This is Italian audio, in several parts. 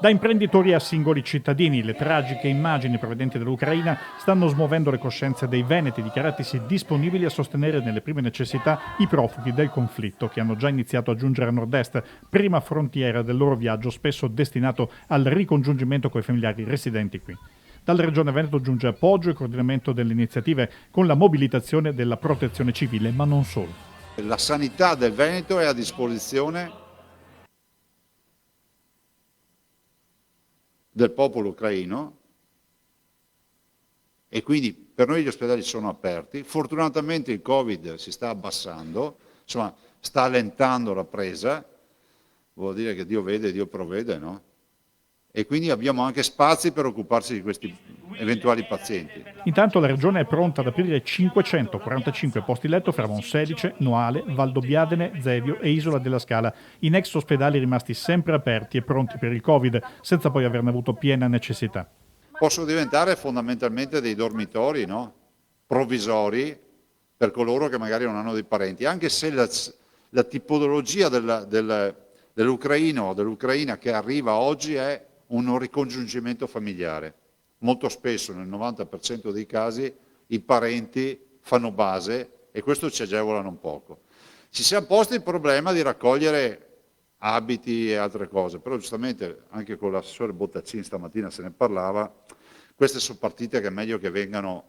Da imprenditori a singoli cittadini, le tragiche immagini provenienti dall'Ucraina stanno smuovendo le coscienze dei veneti, dichiaratisi disponibili a sostenere nelle prime necessità i profughi del conflitto che hanno già iniziato a giungere a nord-est, prima frontiera del loro viaggio spesso destinato al ricongiungimento coi familiari residenti qui. Dalla Regione Veneto giunge appoggio e coordinamento delle iniziative con la mobilitazione della protezione civile, ma non solo. La sanità del Veneto è a disposizione del popolo ucraino e quindi per noi gli ospedali sono aperti. Fortunatamente il Covid si sta abbassando, insomma sta allentando la presa, vuol dire che Dio vede, Dio provvede, no? E quindi abbiamo anche spazi per occuparsi di questi eventuali pazienti. Intanto la Regione è pronta ad aprire 545 posti letto fra Monselice, Noale, Valdobbiadene, Zevio e Isola della Scala, in ex ospedali rimasti sempre aperti e pronti per il Covid, senza poi averne avuto piena necessità. Possono diventare fondamentalmente dei dormitori, no? Provvisori per coloro che magari non hanno dei parenti, anche se la tipologia dell'ucraino o dell'ucraina che arriva oggi è un ricongiungimento familiare. Molto spesso, nel 90% dei casi, i parenti fanno base e questo ci agevola non poco. Ci siamo posti il problema di raccogliere abiti e altre cose, però giustamente anche con l'assessore Bottaccini stamattina se ne parlava, queste sono partite che è meglio che vengano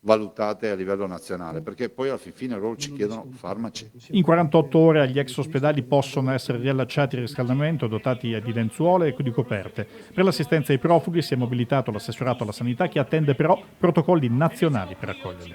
valutate a livello nazionale, perché poi alla fine loro ci chiedono farmaci. In 48 ore agli ex ospedali possono essere riallacciati il riscaldamento, dotati di lenzuola e di coperte. Per l'assistenza ai profughi si è mobilitato l'assessorato alla sanità che attende però protocolli nazionali per accoglierli.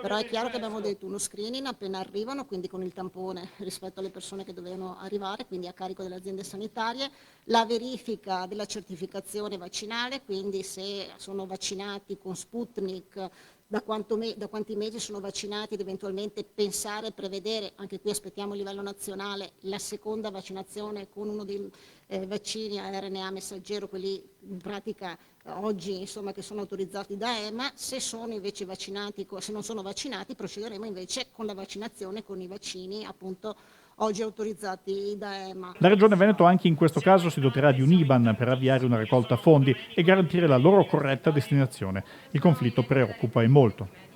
Però è chiaro che abbiamo detto uno screening appena arrivano, quindi con il tampone rispetto alle persone che dovevano arrivare, quindi a carico delle aziende sanitarie, la verifica della certificazione vaccinale, quindi se sono vaccinati con Sputnik, da quanti mesi sono vaccinati ed eventualmente pensare e prevedere, anche qui aspettiamo a livello nazionale, la seconda vaccinazione con uno dei vaccini a RNA messaggero, quelli in pratica oggi insomma, che sono autorizzati da EMA. Se sono invece vaccinati, se non sono vaccinati, procederemo invece con la vaccinazione con i vaccini appunto oggi autorizzati da EMA. La Regione Veneto anche in questo caso si doterà di un IBAN per avviare una raccolta fondi e garantire la loro corretta destinazione. Il conflitto preoccupa e molto.